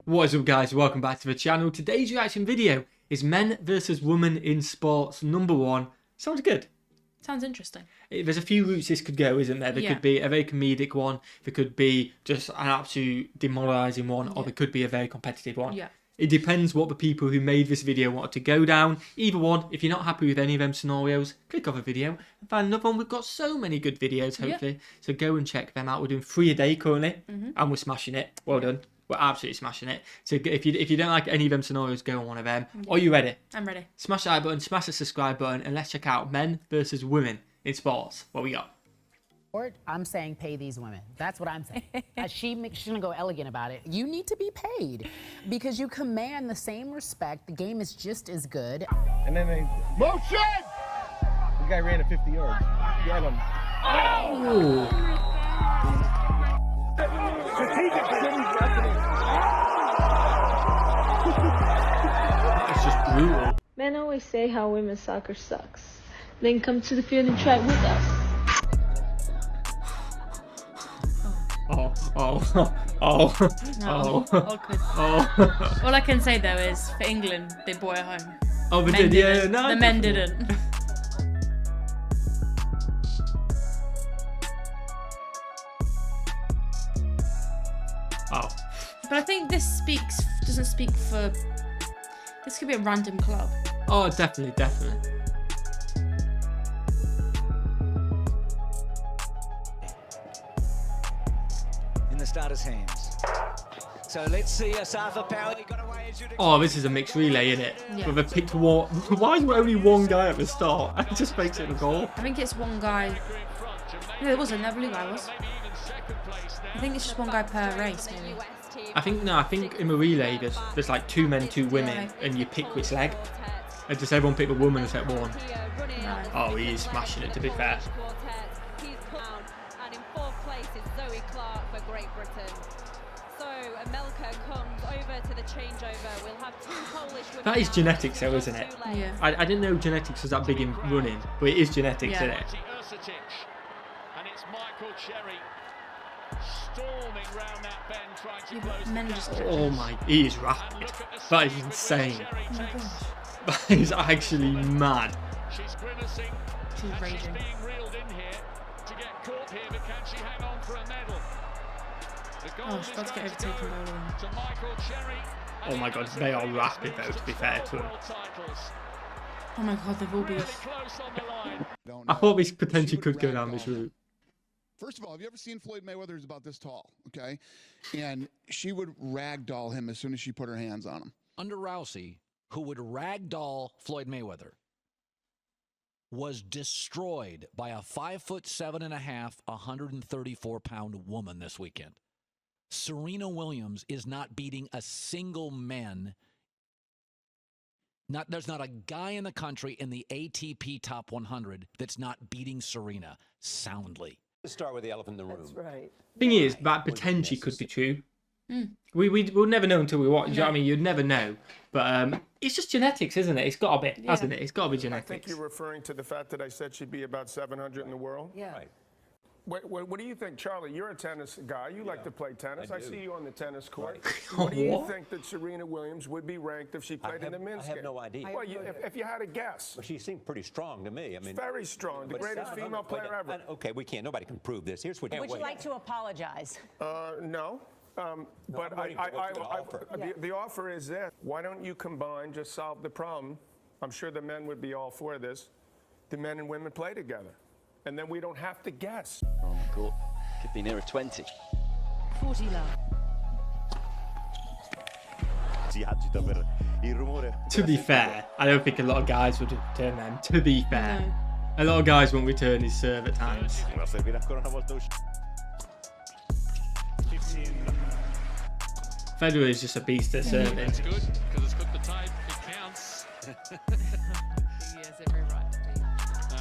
What is up, guys? Welcome back to the channel. Today's reaction video is men versus women in sports #1. Sounds good. Sounds interesting. There's a few routes this could go, isn't there? There could be a very comedic one. There could be just an absolute demoralising one. Or there could be a very competitive one. Yeah. It depends what the people who made this video wanted to go down. Either one. If you're not happy with any of them scenarios, click off a video and find another one. We've got so many good videos, hopefully. Yeah. So go and check them out. We're doing 3 a day currently. And we're smashing it. Well done. We're absolutely smashing it. So if you don't like any of them scenarios, go on one of them. Are you ready? I'm ready. Smash the like button, smash the subscribe button, and let's check out men versus women in sports. What we got? I'm saying pay these women. That's what I'm saying. She's gonna go elegant about it. You need to be paid because you command the same respect. The game is just as good. And then they motion. The guy ran at 50 yards. Get him. Oh. It's just brutal. Men always say how women's soccer sucks. Then come to the field and try it with us. Awkward. All I can say though is for England, they brought it home. Oh, they men did, yeah. No, the men didn't. Oh. But I think this doesn't speak for. This could be a random club. Oh, definitely. In the starter's hands. So let's see Asafa Power. Oh, this is a mixed relay, isn't it? Yeah. With a picked one. Why is there only one guy at the start? It just makes it a goal. I think it's one guy. No, there wasn't. No, blue guy was. I think it's just one guy per race, maybe. I think in the relay there's like 2 men, 2 women, and you pick which leg. And just everyone pick the woman except one. Right. Oh, he is smashing it, to be fair. And in 4th place is Zoe Clark for Great Britain. So Amelka comes over to the changeover. We'll have 2 Polish women. That is genetics though, isn't it? Yeah. I didn't know genetics was that big in running, but it is genetics, isn't it? And it's Michael Cherry storming round that bend trying to close Men just Oh my, he is rapid. That is insane. Oh my gosh. That is actually mad. She's grimacing. She's raging. She's being reeled in here to get caught here, but can she hang on for a medal? Oh, she's about to get overtaken by Baldwin. To Michael Cherry. Oh my god, they are rapid though, to be fair to them. Oh my god, they've all been. I thought this potentially could go down this route. First of all, have you ever seen Floyd Mayweather is about this tall, okay? And she would ragdoll him as soon as she put her hands on him. Under Rousey, who would ragdoll Floyd Mayweather, was destroyed by a 5'7.5", 134-pound woman this weekend. Serena Williams is not beating a single man. There's not a guy in the country in the ATP Top 100 that's not beating Serena soundly. Let's start with the elephant in the room. That's right. Thing is, that potentially could be true. We'll never know until we watch. You know what I mean? You'd never know. But it's just genetics, isn't it? It's got to be, hasn't it? It's got to be genetics. I think you're referring to the fact that I said she'd be about 700 in the world? Yeah. Right. What do you think, Charlie? You're a tennis guy. You like to play tennis. I see you on the tennis court. Right. What do you think that Serena Williams would be ranked if she played in the men's game? I have no idea. Well, if you had a guess. Well, she seemed pretty strong to me. I mean, very strong. The greatest female player ever. Okay, we can't. Nobody can prove this. Here's what. Would you like to apologize? No. But the offer is this. Why don't you combine, just solve the problem? I'm sure the men would be all for this. The men and women play together. And then we don't have to guess. Oh my god. Could be nearer 20. 40 love. To be fair, I don't think a lot of guys would return them. To be fair, a lot of guys won't return his serve at times. Federer is just a beast at serving. It's good because it's got the type. It counts. He has every right to.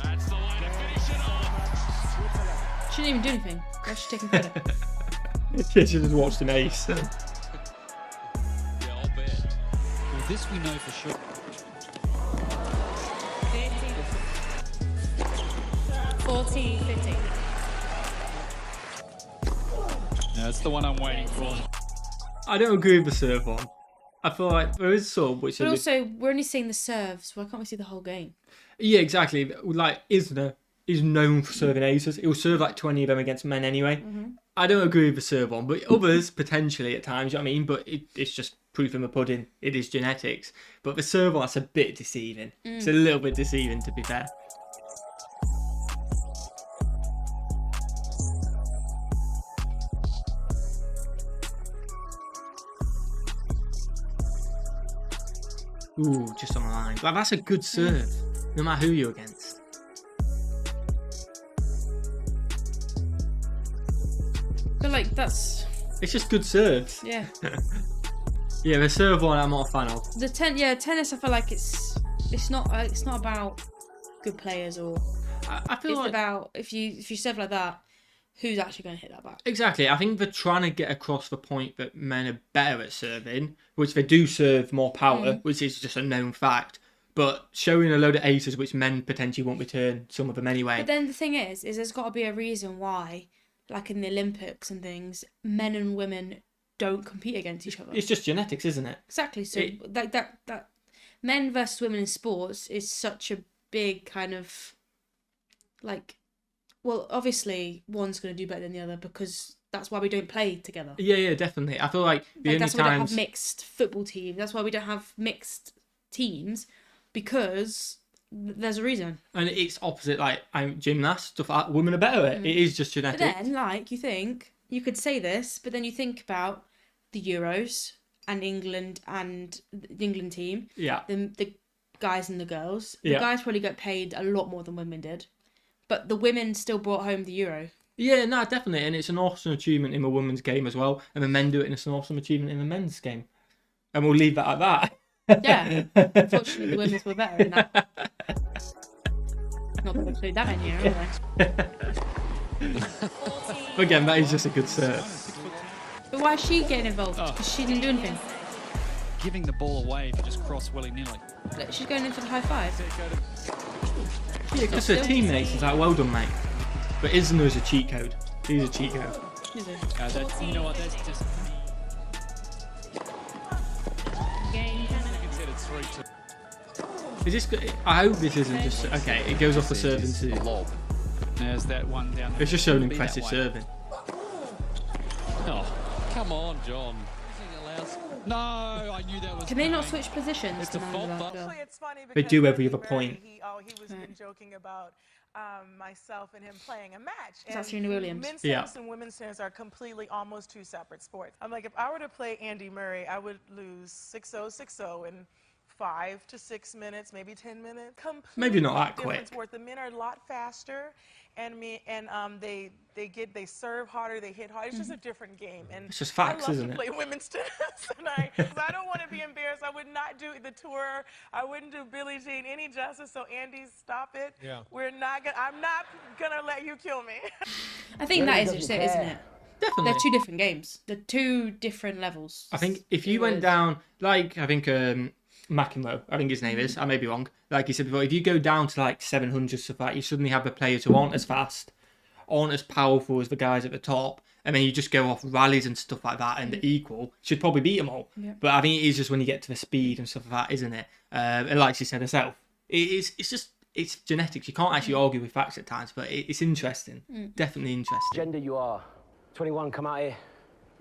That's the way to finish it off. She didn't even do anything. Why is she taking credit? Yeah, she just watched an ace. Yeah, I'll bet. Well, this we know for sure. 40-50. That's the one I'm waiting for. I don't agree with the serve one. I feel like there is some which. But also, we're only seeing the serves. Why can't we see the whole game? Yeah, exactly. Like Isner is known for serving aces. He'll serve like 20 of them against men anyway. I don't agree with the serve one, but others potentially at times. You know what I mean? But it's just proof in the pudding. It is genetics. But the serve one, that's a bit deceiving. It's a little bit deceiving, to be fair. Ooh, just on the line. Like, that's a good serve, no matter who you're against. But like that's. It's just good serves. Yeah. Yeah, the serve one I'm not a fan of. The tennis. I feel like it's not about good players or. I feel it's like about if you serve like that, who's actually going to hit that back? Exactly. I think they're trying to get across the point that men are better at serving, which they do serve more power, which is just a known fact. But showing a load of aces, which men potentially won't return, some of them anyway. But then the thing is there's got to be a reason why, like in the Olympics and things, men and women don't compete against each other. It's just genetics, isn't it? Exactly. So like that men versus women in sports is such a big kind of like. Well, obviously, one's going to do better than the other because that's why we don't play together. Yeah, definitely. I feel like that's why we don't have mixed football teams. That's why we don't have mixed teams because there's a reason. And it's opposite, like gymnasts, stuff like that. Women are better at it. It is just genetics. But then, like, you could say this, but then you think about the Euros and England and the England team. Yeah. The guys and the girls. The guys probably got paid a lot more than women did. But the women still brought home the Euro. Yeah, no, definitely. And it's an awesome achievement in the women's game as well. And the men do it, and it's an awesome achievement in the men's game. And we'll leave that at that. Yeah. Unfortunately, the women's were better in that. Not going to include that in here, anyway. Again, that is just a good serve. But why is she getting involved? Because she didn't do anything. Giving the ball away if you just cross willy-nilly. Look, she's going in for the high five. Yeah, because her teammates is like, well done, mate. But Isner is a cheat code. He's a cheat code. You know what? That's just. Is this? I hope this isn't just okay. It goes off the serving too. There's that one down there. It's just showing impressive serving. Oh, come on, John. No, I knew that was. Can they not switch positions? It's a fault. It's funny they do every other point. He was joking about myself and him playing a match. That's Serena Williams. Men's tennis and women's tennis are completely almost two separate sports. I'm like, if I were to play Andy Murray, I would lose 6-0, 6-0 in 5 to 6 minutes, maybe 10 minutes. Completely maybe not that quick. Sport. The men are a lot faster, and they serve harder, they hit harder. It's just a different game. And it's just facts, isn't it? I love to play women's tennis, and I don't want to be embarrassed. I would not do the tour. I wouldn't do Billie Jean any justice. So Andy, stop it. Yeah. I'm not gonna let you kill me. I think that is just it, isn't it? Definitely. They're two different games. They're two different levels. I think if you went down, like I think McEnroe, I think his name is, I may be wrong, like you said before, if you go down to like 700 stuff like that, you suddenly have the players who aren't as fast, aren't as powerful as the guys at the top, and then you just go off rallies and stuff like that, and the equal should probably beat them all. Yeah. But I think it is just when you get to the speed and stuff like that, isn't it? And like she said herself, it's genetics. You can't actually argue with facts at times, but it's interesting. Definitely interesting. Gender you are. 21, come out here.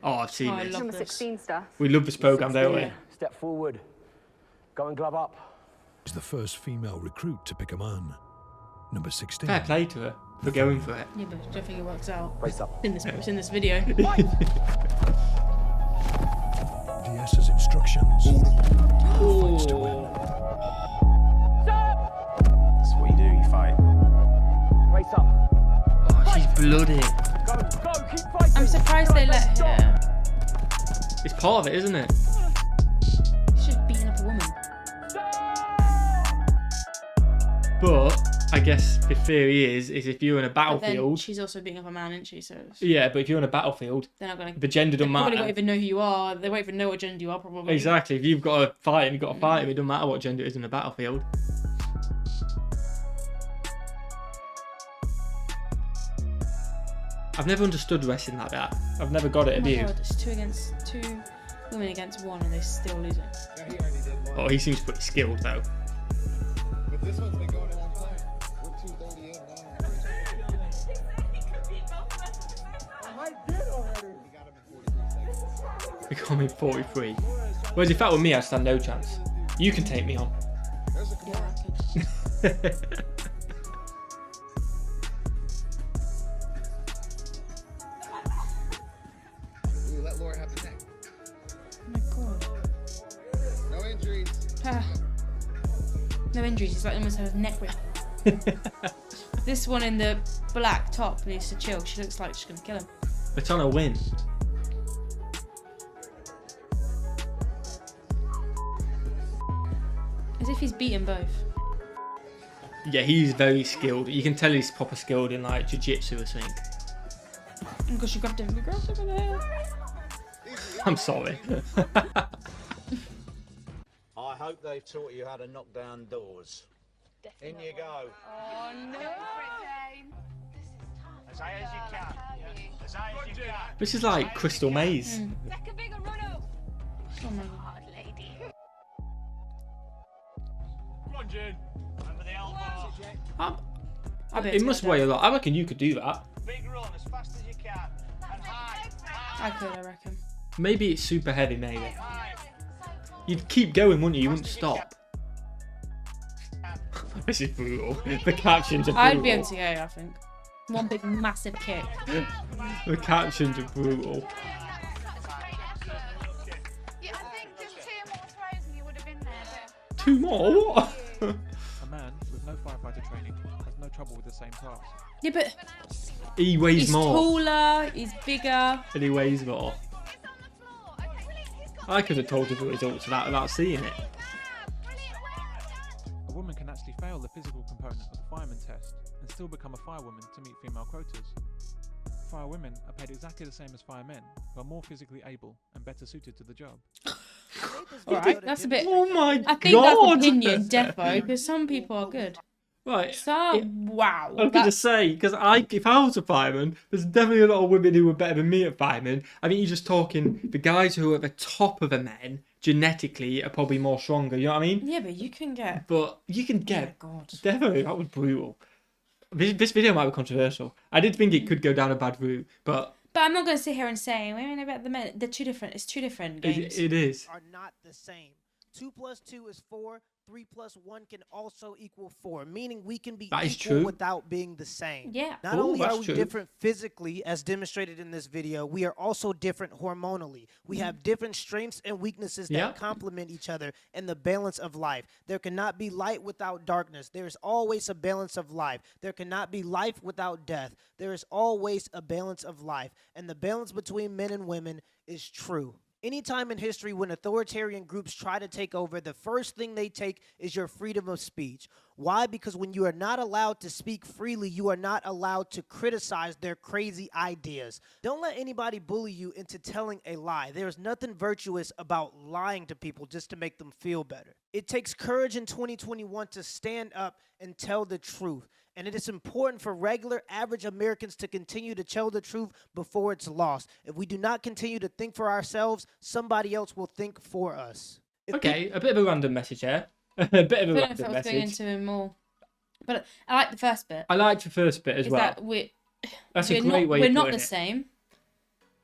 Oh, I've seen this. Number 16 stuff. We love this programme, don't we? Step forward. Go and glove up. Is the first female recruit to pick a man. Number 16. Fair play to her for going for it. Yeah, but I don't think it works out. Brace up. It's in this video. DS's instructions. Oh. That's what you do, you fight. Brace up. Oh, she's bloody. Go, keep fighting. I'm surprised they let her. It's part of it, isn't it? She's just beating up a woman. But I guess the theory is if you're in a battlefield. But then she's also beating up a man, isn't she? So yeah, but if you're in a battlefield, they're not gonna. The gender doesn't matter. They probably won't even know who you are. They won't even know what gender you are, probably. Exactly. If you've got to fight him, you've got to fight him. It doesn't matter what gender it is in a battlefield. I've never understood wrestling like that. I've never got it. Have you? God, it's 2 against 2. women against one and they're still losing. Yeah, he already did one. Oh, he seems pretty skilled though. But this one's been going a long time. We're 2:30 in now. I did already. We got him in 43 seconds. We got him in 43. Whereas if that were me, I'd stand no chance. You can take me on. There's a corner. Ooh, let Laura have the tank. Oh my god. No injuries. No injuries, it's like almost a neck rip. This one in the black top needs to chill. She looks like she's gonna kill him. They're trying to win. As if he's beaten both. Yeah, he's very skilled. You can tell he's proper skilled in like jiu-jitsu or something. Because she grabbed him. You grabbed him there. I'm sorry. I hope they've taught you how to knock down doors. In you go. Oh no! As high as you can. As high as you can. This is like Crystal Maze. Take a bigger run up. Oh my god. Hard lady. Run, June. Over the elbow. It must weigh a lot. I reckon you could do that. Big run as fast as you can. And high. I could, I reckon. Maybe it's super heavy, maybe. You'd keep going, wouldn't you? You wouldn't stop. This is brutal. The captions are brutal. I'd be able to go, I think. One big massive kick. The captions are brutal. Yeah, I think just 2 more throws and you would have been there. 2 more? What? A man with no firefighter training has no trouble with the same task. Yeah, but He weighs he's more. taller, he's bigger. And he weighs more. I could have told you the results of that without seeing it. A woman can actually fail the physical component of the fireman test and still become a firewoman to meet female quotas. Firewomen are paid exactly the same as firemen, but more physically able and better suited to the job. Alright, that's a bit. Oh my I think god! that's opinion, defo, because some people are good. Right. Wow. I was going to say, because if I was a fireman, there's definitely a lot of women who are better than me at firemen. I mean, you're just talking, the guys who are at the top of the men, genetically, are probably more stronger, you know what I mean? Yeah, but you can get. But you can get. Oh my God. Definitely, that was brutal. This video might be controversial. I did think it could go down a bad route, but I'm not going to sit here and say women are better than men. They're two different. It's two different games. it is. Are not the same. 2 + 2 is 4. 3 + 1 can also equal 4, meaning we can be That is equal true. without being the same. Yeah. Not Ooh, only are that's we true. different physically, as demonstrated in this video, we are also different hormonally. We have different strengths and weaknesses that Yeah. complement each other in the balance of life. There cannot be light without darkness. There is always a balance of life. There cannot be life without death. There is always a balance of life. And the balance between men and women is true. Anytime in history when authoritarian groups try to take over, the first thing they take is your freedom of speech. Why? Because when you are not allowed to speak freely, you are not allowed to criticize their crazy ideas. Don't let anybody bully you into telling a lie. There is nothing virtuous about lying to people just to make them feel better. It takes courage in 2021 to stand up and tell the truth. And it is important for regular, average Americans to continue to tell the truth before it's lost. If we do not continue to think for ourselves, somebody else will think for us. Okay, a bit of a random message here. A bit of a I don't know if I random was going message. into it more. But I like the first bit. I liked the first bit as Is well. that That's we're a great not, way We're of not putting the it. same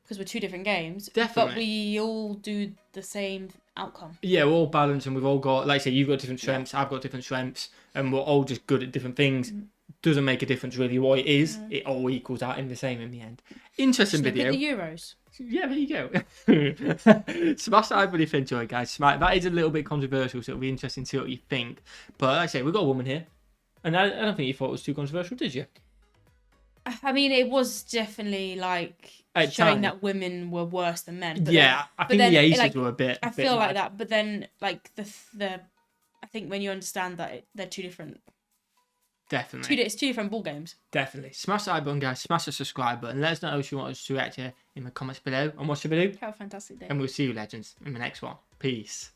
because we're two different games. Definitely. But we all do the same outcome. Yeah, we're all balanced and we've all got, like I say, you've got different strengths, I've got different strengths, and we're all just good at different things. Doesn't make a difference really what it is. It all equals out in the same in the end. Interesting Just video. Look at the Euros. Yeah, there you go. Smash that if you enjoy, guys. That is a little bit controversial, so it'll be interesting to see what you think. But like I say, we've got a woman here, and I don't think you thought it was too controversial, did you? I mean, it was definitely like At showing time. that women were worse than men. But Yeah, then, I but think then, the aces like, were a bit. I feel like that, but then like the I think when you understand that they're two different. Definitely. It's two different ball games. Definitely. Smash that like button, guys. Smash the subscribe button. Let us know if you want us to react to in the comments below. And watch the video. Have a fantastic day. And we'll see you, legends, in the next one. Peace.